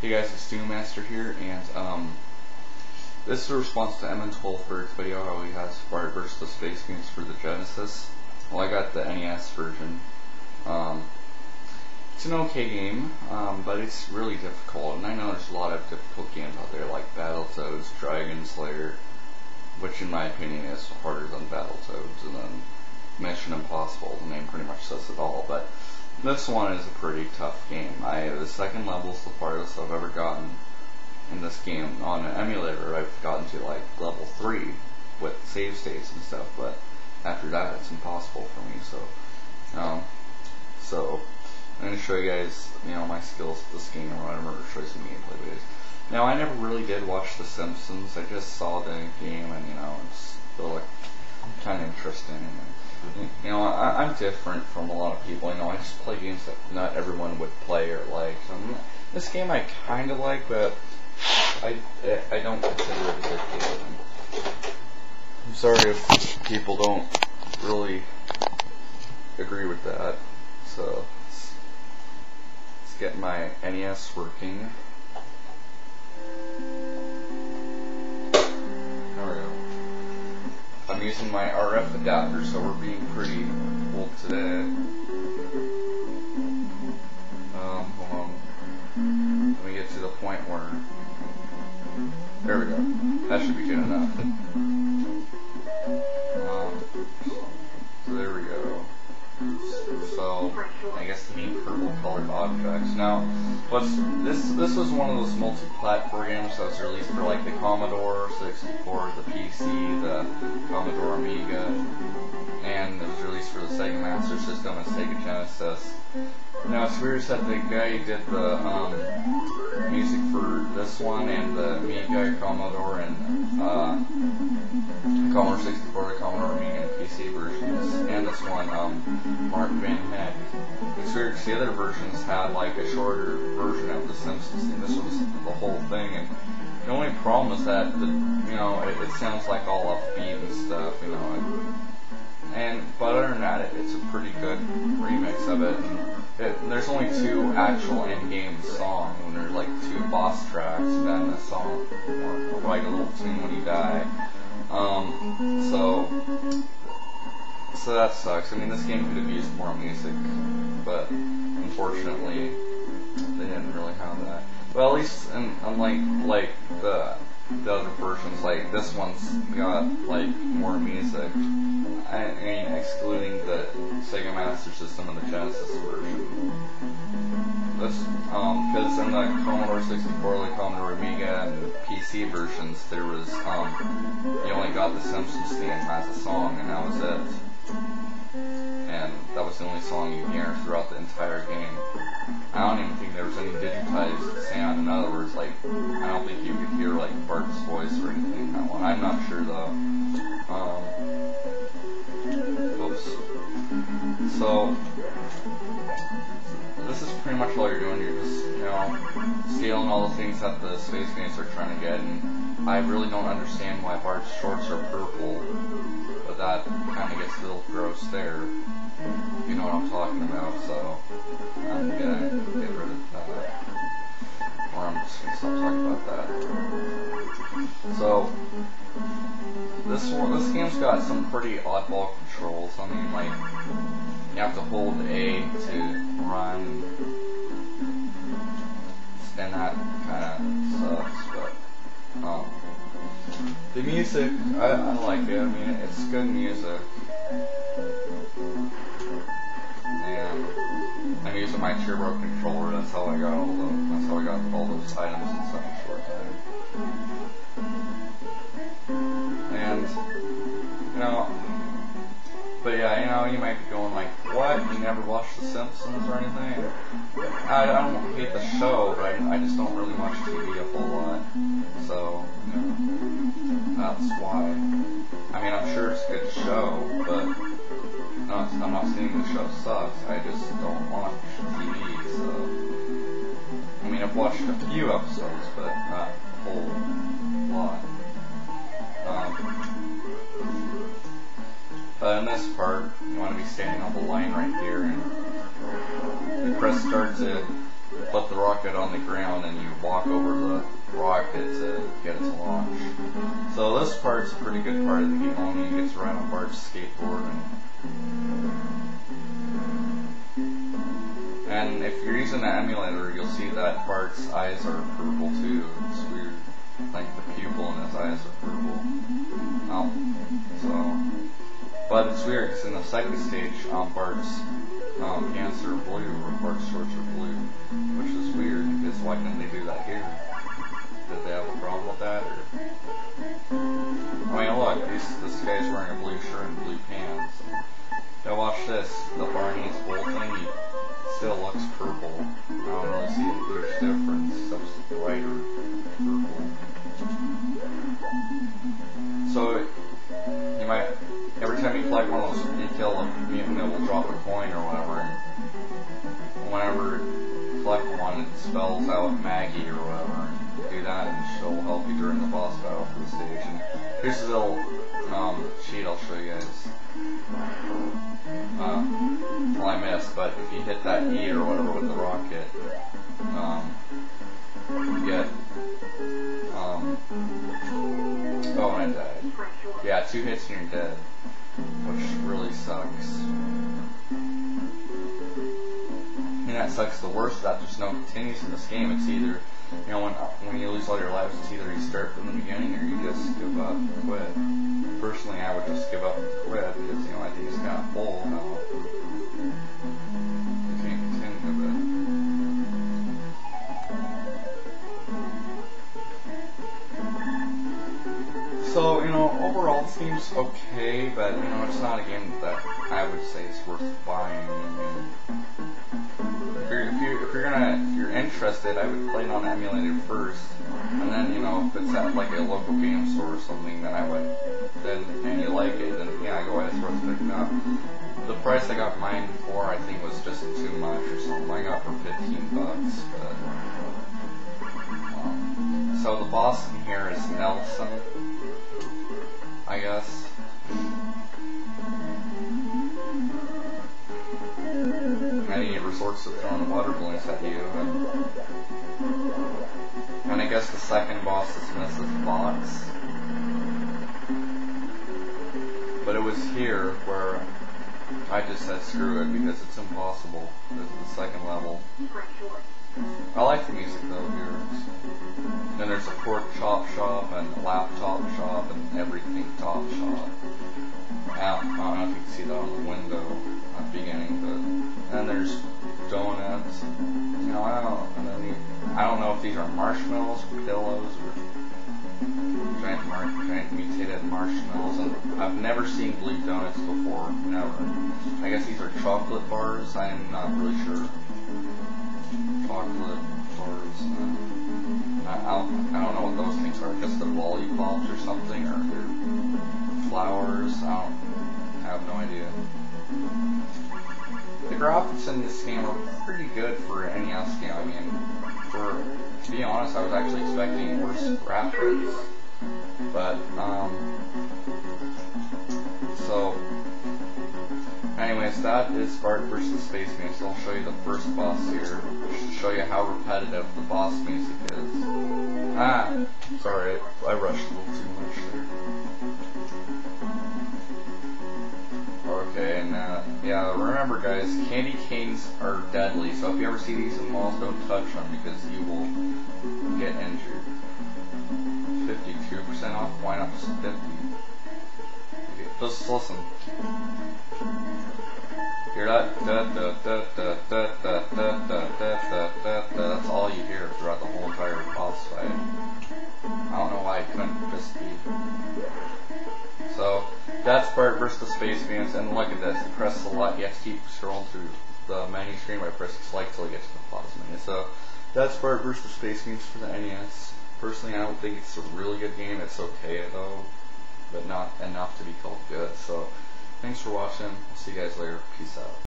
Hey guys, it's Master here, and this is a response to Bird's video how he has Bart versus the Space Mutants for the Genesis. Well, I got the NES version. It's an okay game, but it's really difficult, and I know there's a lot of difficult games out there like Battletoads, Dragon Slayer, which in my opinion is harder than Battletoads, and then Mission Impossible. The name pretty much says it all, but this one is a pretty tough game. The second level is the farthest I've ever gotten in this game. On an emulator, I've gotten to like level 3 with save states and stuff, but after that, it's impossible for me. So I'm going to show you guys, my skills with this game, or whatever, or show you some gameplay videos. Now, I never really did watch The Simpsons. I just saw the game, and it's still like kind of interesting. I'm different from a lot of people. I just play games that not everyone would play or like. So this game I kind of like, but I don't consider it a good game. I'm sorry if people don't really agree with that. So let's get my NES working. I'm using my RF adapter, so we're being pretty old today. Hold on. Let me get to the point where... There we go. That should be good enough. So there we go. So, I guess the need purple colored objects. Now, this was one of those multi-platform games that was released for like the Commodore 64, the PC, the Commodore Amiga, and it was released for the Sega Master System and Sega Genesis. Now it's weird that the guy who did the music for this one and the Amiga, Commodore, and Commodore 64, the Commodore Amiga, and PC versions, and this one, Mark Van Heck. It's weird because the other versions had like a shorter version of The Simpsons theme. This was the whole thing, and the only problem is that it sounds like all upbeat and stuff, but other than that, it's a pretty good remix of it. And there's only 2 actual end-game songs, and there's like 2 boss tracks, and then a song, or like a little tune when you die. So that sucks. This game could have used more music, but unfortunately, they didn't really have that. Well, at least, unlike the other versions, like this one's got like more music. Excluding the Sega Master System and the Genesis version. Because in the Commodore 64, the Commodore Amiga, and the PC versions, there was you only got the Simpsons theme as a song, and that was it. And that was the only song you hear throughout the entire game. I don't even think there was any digitized sound. In other words, I don't think you could hear like Bart's voice or anything in that one. I'm not sure though. So this is pretty much all you're doing. You're just, stealing all the things that the Space Mutants are trying to get. And I really don't understand why Bart's shorts are purple, but that kind of gets a little gross there. You know what I'm talking about. So I'm gonna get rid of that, or I'm just gonna stop talking about that. So this game's got some pretty oddball controls. You have to hold A to run, and that kind of sucks. But the music, I like it. It's good music. And I'm using my turbo controller. That's how I got all those items in such a short time. And but yeah, you might be going like, what? You never watched The Simpsons or anything? I don't hate the show, but I just don't really watch TV a whole lot. So that's why. I'm sure it's a good show, but I'm not saying the show sucks. I just don't watch TV. So I've watched a few episodes, but not a whole lot. But in this part, you want to be standing on the line right here, and you press start to put the rocket on the ground and you walk over the rocket to get it to launch. So this part's a pretty good part of the game. Only you get to ride on Bart's skateboard and if you're using the emulator, you'll see that Bart's eyes are purple too. It's weird. Like the pupil in his eyes are purple. But it's weird because in the second stage, Bart's pants are blue, or Bart's shorts are blue, which is weird because why couldn't they do that here? Did they have a problem with that? Or? I mean, look, this guy's wearing a blue shirt and blue pants. Now watch this. The Barney's bowl thing, he still looks purple. I don't really see a huge difference. It's brighter purple. So you might, every time you collect one of those, you kill a mutant, it will drop a coin or whatever. And whenever you collect one, it spells out Maggie or whatever. And you do that, and she'll help you during the boss battle for the stage. And here's a little cheat I'll show you guys. Well, I missed, but if you hit that E or whatever with the rocket, you get. Oh, and I died. Yeah, 2 hits and you're dead, which really sucks. And that sucks the worst that there's no continues in this game. It's either, you know, when you lose all your lives, it's either you start from the beginning or you just give up and quit. Personally, I would just give up and quit because, you know, I think it's kind of full now. You can't continue with it. So, you know, overall it seems okay, but, you know, it's not a game that I would say is worth buying. I mean, if you're interested, I would play it on emulator first, and then, you know, if it's at like a local game store or something, then I would, and you like it, then yeah, go ahead, it's worth picking up. The price I got mine for, I think, was just too much or something. I got for $15, but so the boss in here is Nelson, I guess. And he resorts to throwing water balloons at you, and I guess the second boss is Mrs. Fox. But it was here where I just said screw it because it's impossible. This is the second level. I like the music though here. Then there's a pork chop shop and a laptop shop and everything top shop. I don't know if you can see that on the window at the beginning, but then there's donuts. You know, I don't know if these are marshmallows or pillows or giant mutated marshmallows. And I've never seen blue donuts before, never. I guess these are chocolate bars. I'm not really sure. Chocolate bars. I don't know what those things are. I guess they're lollipops or something, or they're flowers. I have no idea. The graphics in this game are pretty good for an NES game. I mean, to be honest, I was actually expecting worse graphics. But, so, anyways, that is Bart vs. Space Mutants. So I'll show you the first boss here. Show you how repetitive the boss music is. Sorry, I rushed a little too much there. Okay, and yeah, remember guys, candy canes are deadly, so if you ever see these in malls, don't touch them because you will get injured. 52% off, why not just 50? Okay, just listen. Hear that? That's all you hear throughout the whole entire boss fight. I don't know why it couldn't just be. So, that's Bart vs. Space Mutants, and look at this, you press select, you have to keep scrolling through the menu screen by pressing select till you get to the pause menu. So, that's Bart vs. Space Mutants for the NES. Personally, I don't think it's a really good game, it's okay though, but not enough to be called good. So, thanks for watching, I'll see you guys later, peace out.